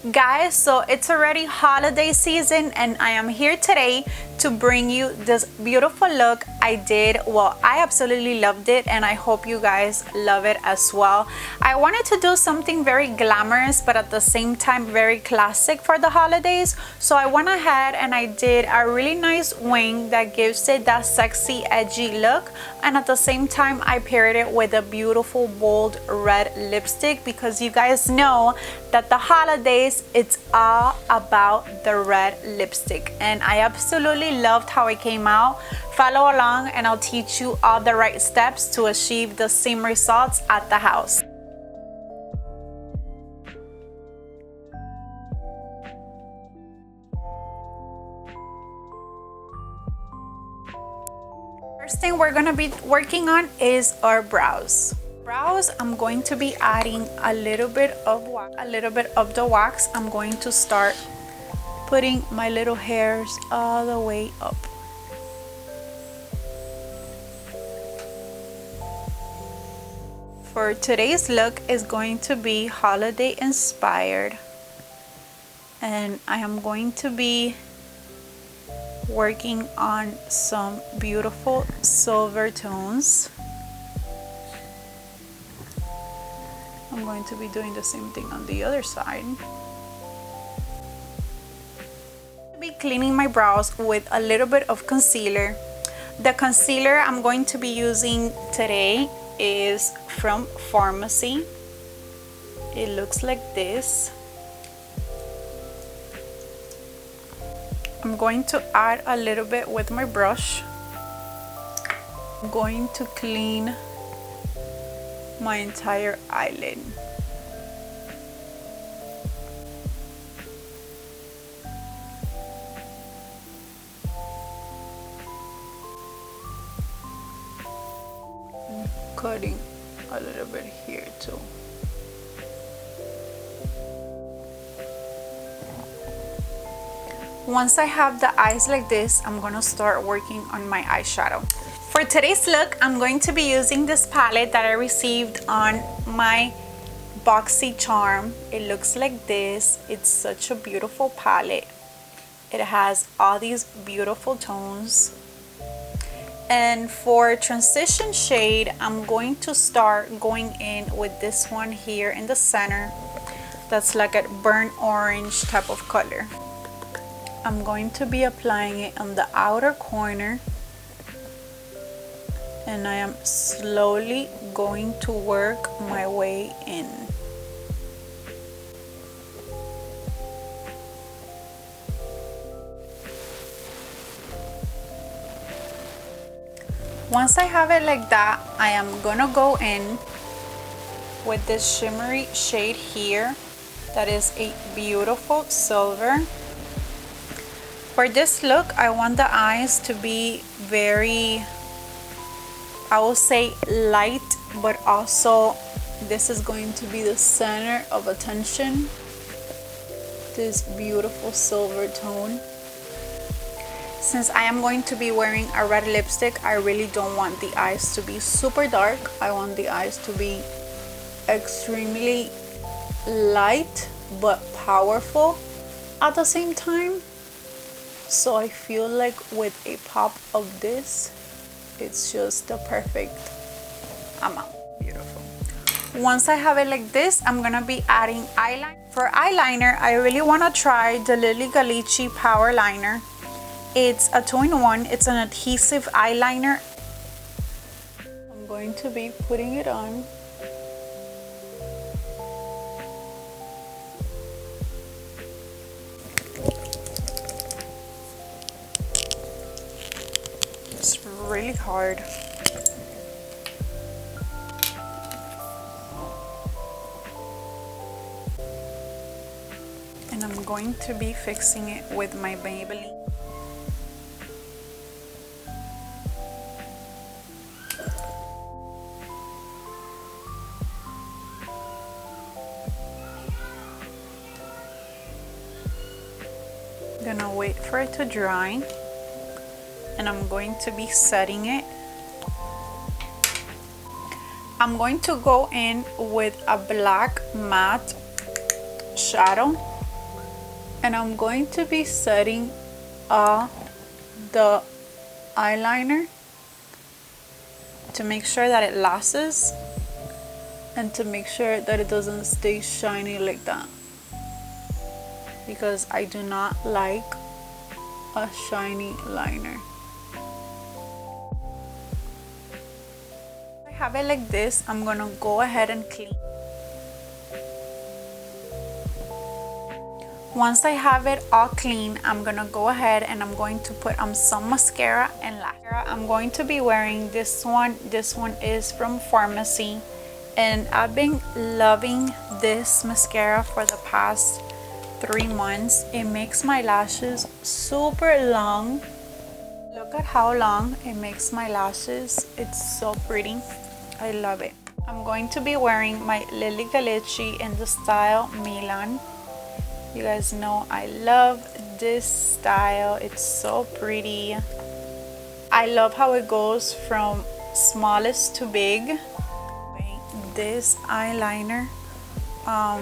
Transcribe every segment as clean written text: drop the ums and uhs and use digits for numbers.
Guys, so it's already holiday season and I am here today to bring you this beautiful look I did. Well, I absolutely loved it and I hope you guys love it as well. I wanted to do something very glamorous but at the same time very classic for the holidays. So I went ahead and I did a really nice wing that gives it that sexy edgy look, and at the same time I paired it with a beautiful bold red lipstick because you guys know that the holidays, it's all about the red lipstick, and I absolutely loved how it came out. Follow along and I'll teach you all the right steps to achieve the same results at the house. First thing we're gonna be working on is our brows. I'm going to be adding a little bit of the wax. I'm going to start putting my little hairs all the way up. For today's look is going to be holiday inspired, and I am going to be working on some beautiful silver tones. I'm going to be doing the same thing on the other side. I'll be cleaning my brows with a little bit of concealer. The concealer I'm going to be using today is from Pharmacy. It looks like this. I'm going to add a little bit with my brush. I'm going to clean my entire eyelid. I'm cutting a little bit here too. Once I have the eyes like this, I'm gonna start working on my eyeshadow. For today's look, I'm going to be using this palette that I received on my BoxyCharm. It looks like this. It's such a beautiful palette. It has all these beautiful tones. And for transition shade, I'm going to start going in with this one here in the center. That's like a burnt orange type of color. I'm going to be applying it on the outer corner, and I am slowly going to work my way in. Once I have it like that, I am gonna go in with this shimmery shade here that is a beautiful silver. For this look, I want the eyes to be very, I will say light, but also this is going to be the center of attention. This beautiful silver tone. Since I am going to be wearing a red lipstick, I really don't want the eyes to be super dark. I want the eyes to be extremely light but powerful at the same time. So I feel like with a pop of this, it's just the perfect amount. Beautiful. Once I have it like this, I'm gonna be adding eyeliner. For eyeliner, I really wanna try the Lily Ghalichi Power Liner. It's a 2-in-1. It's an adhesive eyeliner. I'm going to be putting it on. It's really hard. And I'm going to be fixing it with my Maybelline. Gonna wait for it to dry, and I'm going to be setting it. I'm going to go in with a black matte shadow And I'm going to be setting the eyeliner to make sure that it lasts and to make sure that it doesn't stay shiny like that, because I do not like a shiny liner. I have it like this. I'm gonna go ahead and clean. Once I have it all clean, I'm gonna go ahead and I'm going to put on some mascara and lash. I'm going to be wearing this one. This one is from Pharmacy, and I've been loving this mascara for the past 3 months. It makes my lashes super long. Look at how long it makes my lashes. It's so pretty. I love it. I'm going to be wearing my Lily Galici in the style Milan. You guys know I love this style. It's so pretty. I love how it goes from smallest to big. This eyeliner, I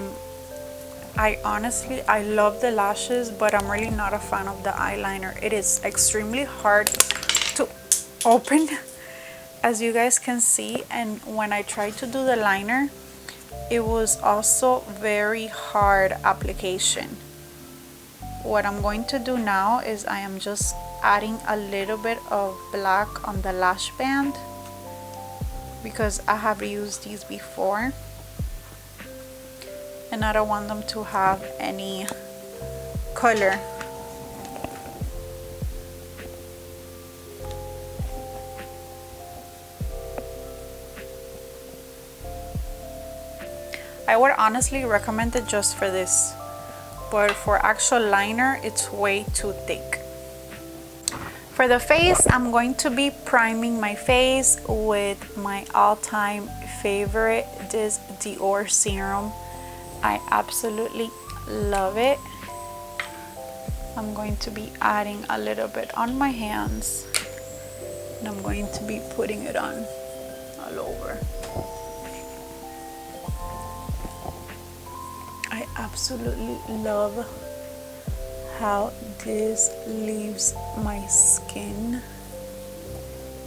love the lashes, but I'm really not a fan of the eyeliner. It is extremely hard to open, as you guys can see, and when I tried to do the liner, it was also very hard application. What I'm going to do now is I am just adding a little bit of black on the lash band, because I have used these before and I don't want them to have any color. I would honestly recommend it just for this, but for actual liner, it's way too thick. For the face, I'm going to be priming my face with my all-time favorite, this Dior serum. I absolutely love it. I'm going to be adding a little bit on my hands, and I'm going to be putting it on all over. I absolutely love how this leaves my skin.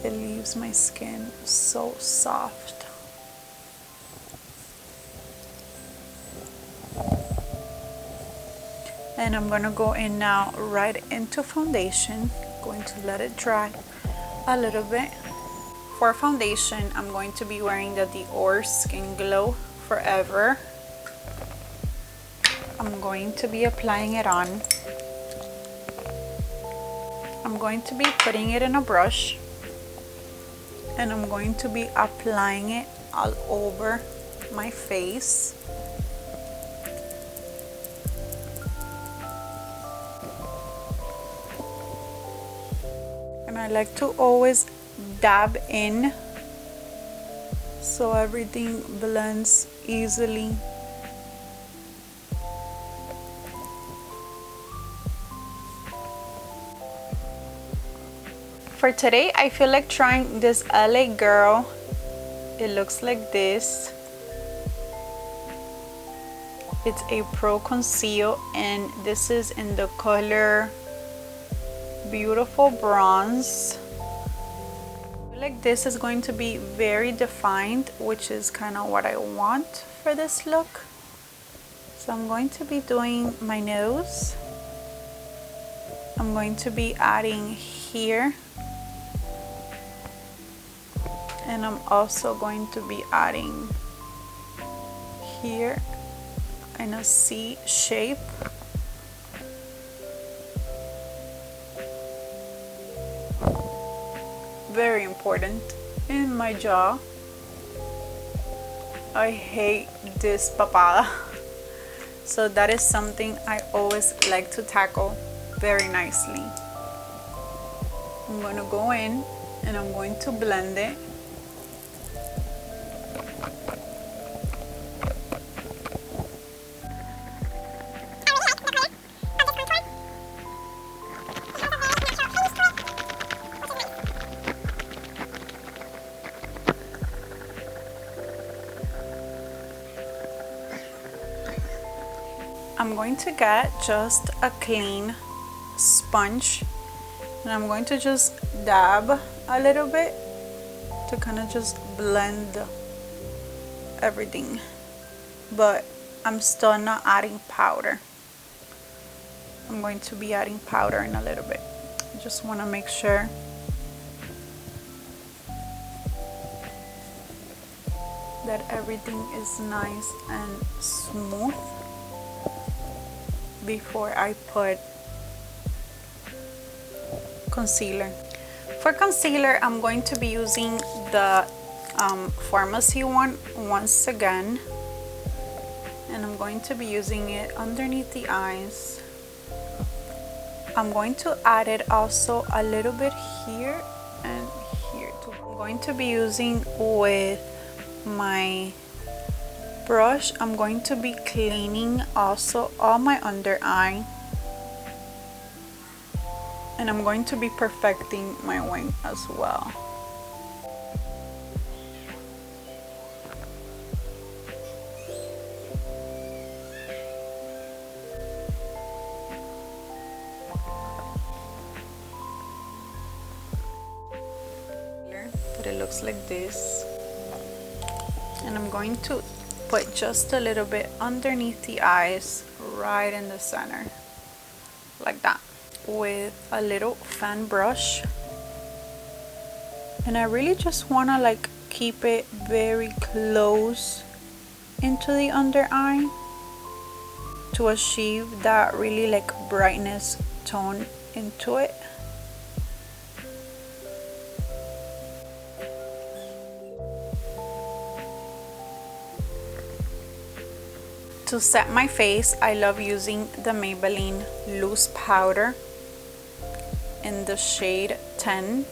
It leaves my skin so soft. And I'm gonna go in now right into foundation. Going to let it dry a little bit. For foundation, I'm going to be wearing the Dior Skin Glow Forever. I'm going to be applying it on. I'm going to be putting it in a brush, and I'm going to be applying it all over my face. And I like to always dab in so everything blends easily. For today, I feel like trying this LA Girl. It looks like this. It's a Pro Conceal, and this is in the color Beautiful Bronze. I feel like this is going to be very defined, which is kind of what I want for this look. So I'm going to be doing my nose. I'm going to be adding here. And I'm also going to be adding here in a C shape. Very important in my jaw. I hate this papada. So that is something I always like to tackle very nicely. I'm going to go in and I'm going to blend it. I'm going to get just a clean sponge and I'm going to just dab a little bit to kind of just blend everything, but I'm still not adding powder. I'm going to be adding powder in a little bit. I just want to make sure that everything is nice and smooth before I put concealer. For concealer, I'm going to be using the Pharmacy one once again, and I'm going to be using it underneath the eyes. I'm going to add it also a little bit here and here too. I'm going to be using with my brush, I'm going to be cleaning also all my under eye, and I'm going to be perfecting my wing as well. But it looks like this, and I'm going to put just a little bit underneath the eyes, right in the center, like that, with a little fan brush. And I really just want to like keep it very close into the under eye to achieve that really like brightness tone into it. To set my face, I love using the Maybelline loose powder in the shade 10,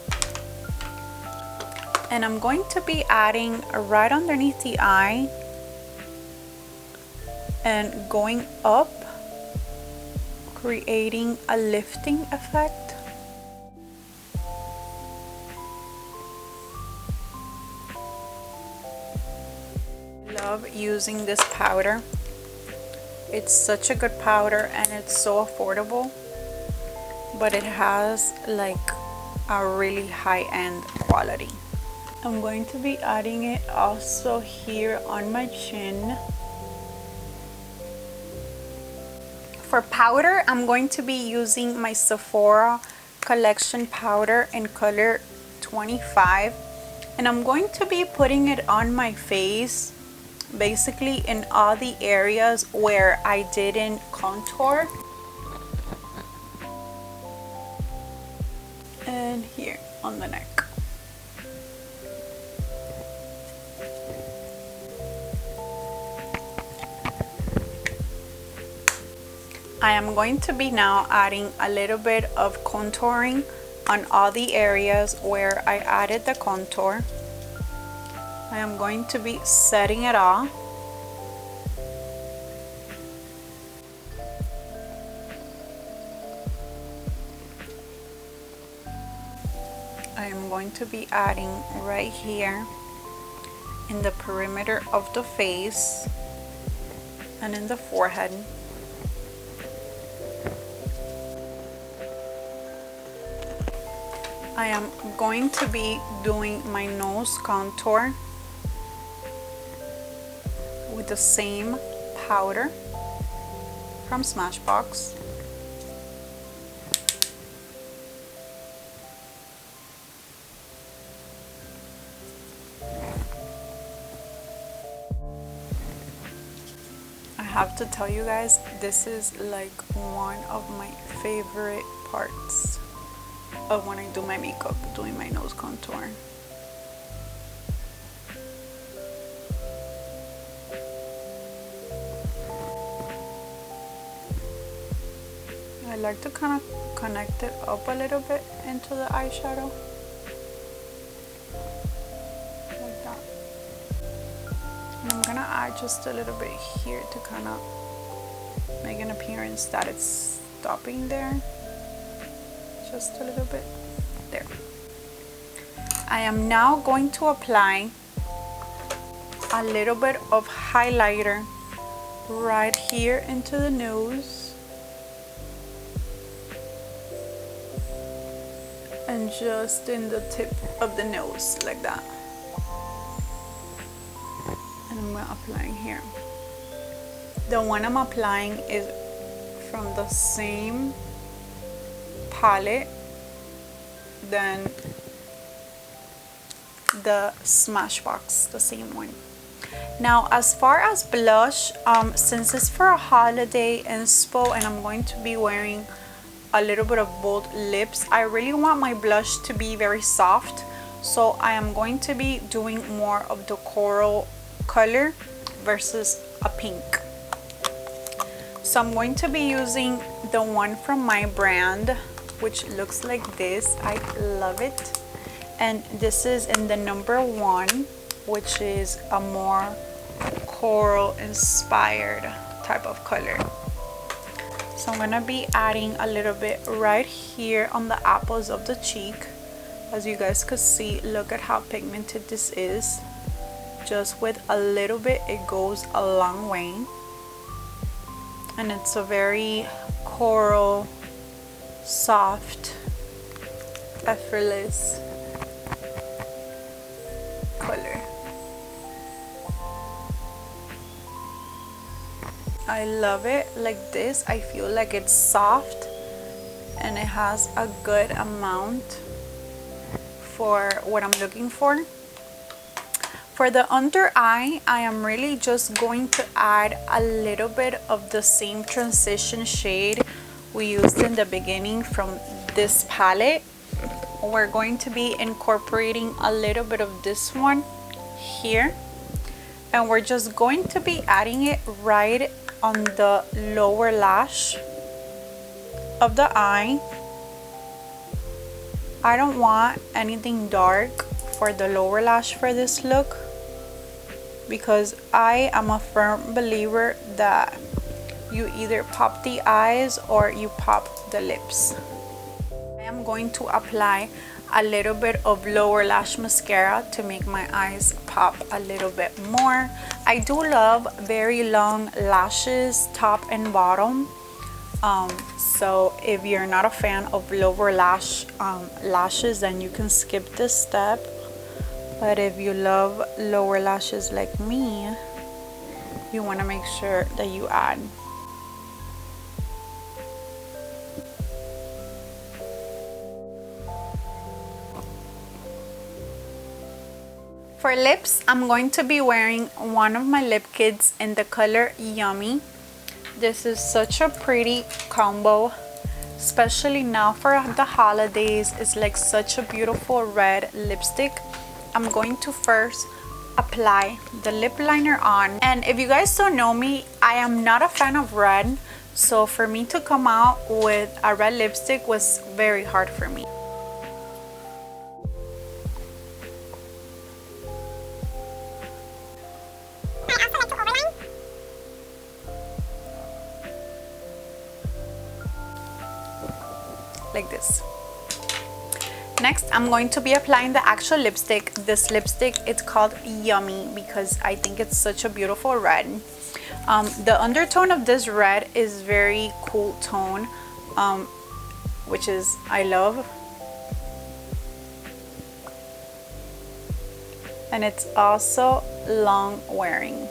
and I'm going to be adding right underneath the eye and going up, creating a lifting effect. Love using this powder. It's such a good powder and it's so affordable, but it has like a really high-end quality. I'm going to be adding it also here on my chin. For powder, I'm going to be using my Sephora collection powder in color 25, and I'm going to be putting it on my face, basically in all the areas where I didn't contour, and here on the neck. I am going to be now adding a little bit of contouring on all the areas where I added the contour. I am going to be setting it off. I am going to be adding right here in the perimeter of the face and in the forehead. I am going to be doing my nose contour with the same powder from Smashbox. I have to tell you guys, this is like one of my favorite parts of when I do my makeup, doing my nose contour. I like to kind of connect it up a little bit into the eyeshadow, like that. And I'm gonna add just a little bit here to kind of make an appearance that it's stopping there. Just a little bit there. I am now going to apply a little bit of highlighter right here into the nose. And just in the tip of the nose, like that. And I'm applying here. The one I'm applying is from the same palette than the Smashbox, the same one. Now, as far as blush, since it's for a holiday inspo and I'm going to be wearing a little bit of bold lips, I really want my blush to be very soft, so I am going to be doing more of the coral color versus a pink. So I'm going to be using the one from my brand, which looks like this. I love it. And this is in the number 1, which is a more coral inspired type of color. So I'm gonna be adding a little bit right here on the apples of the cheek. As you guys could see, look at how pigmented this is. Just with a little bit, it goes a long way. And it's a very coral, soft, effortless color. I love it like this. I feel like it's soft and it has a good amount for what I'm looking for. For the under eye, I am really just going to add a little bit of the same transition shade we used in the beginning from this palette. We're going to be incorporating a little bit of this one here, and we're just going to be adding it right on the lower lash of the eye. I don't want anything dark for the lower lash for this look, because I am a firm believer that you either pop the eyes or you pop the lips. I am going to apply a little bit of lower lash mascara to make my eyes pop a little bit more. I do love very long lashes, top and bottom. So if you're not a fan of lower lashes, then you can skip this step. But if you love lower lashes like me, you want to make sure that you add. For lips, I'm going to be wearing one of my lip kits in the color Yummy. This is such a pretty combo, especially now for the holidays. It's like such a beautiful red lipstick. I'm going to first apply the lip liner on. And if you guys don't know me, I am not a fan of red. So for me to come out with a red lipstick was very hard for me. Like this. Next, I'm going to be applying the actual lipstick. This lipstick, it's called Yummy because I think it's such a beautiful red. The undertone of this red is very cool tone, which is I love. And it's also long wearing.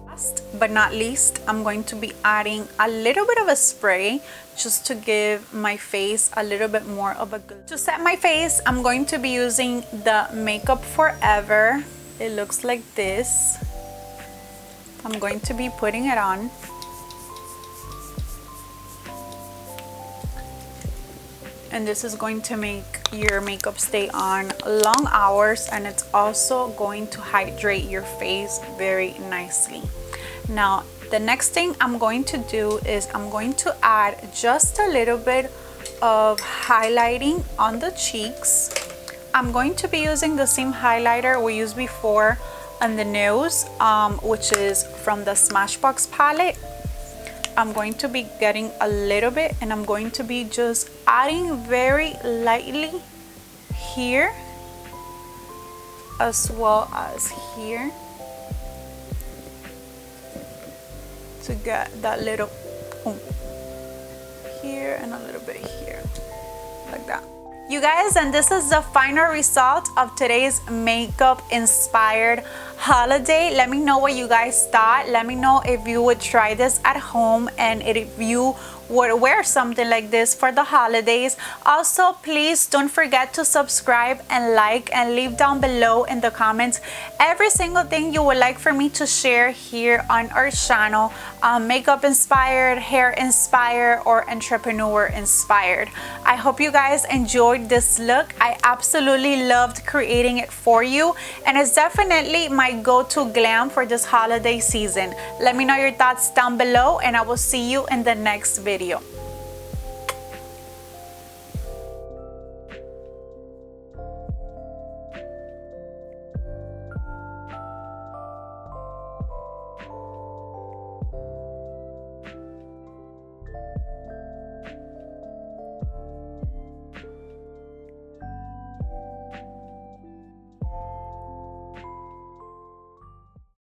Last but not least, I'm going to be adding a little bit of a spray just to give my face a little bit more of a glow. To set my face, I'm going to be using the Makeup Forever. It looks like this. I'm going to be putting it on. And this is going to make your makeup stay on long hours, and it's also going to hydrate your face very nicely. Now, the next thing I'm going to do is I'm going to add just a little bit of highlighting on the cheeks. I'm going to be using the same highlighter we used before on the nose, which is from the Smashbox palette. I'm going to be getting a little bit, and I'm going to be just adding very lightly here as well as here to get that little here and a little bit here, like that. You guys, and this is the final result of today's makeup inspired holiday. Let me know what you guys thought. Let me know if you would try this at home and if you would wear something like this for the holidays. Also, please don't forget to subscribe and like, and leave down below in the comments every single thing you would like for me to share here on our channel, makeup inspired, hair inspired, or entrepreneur inspired. I hope you guys enjoyed this look. I absolutely loved creating it for you, and it's definitely my go-to glam for this holiday season. Let me know your thoughts down below, and I will see you in the next video.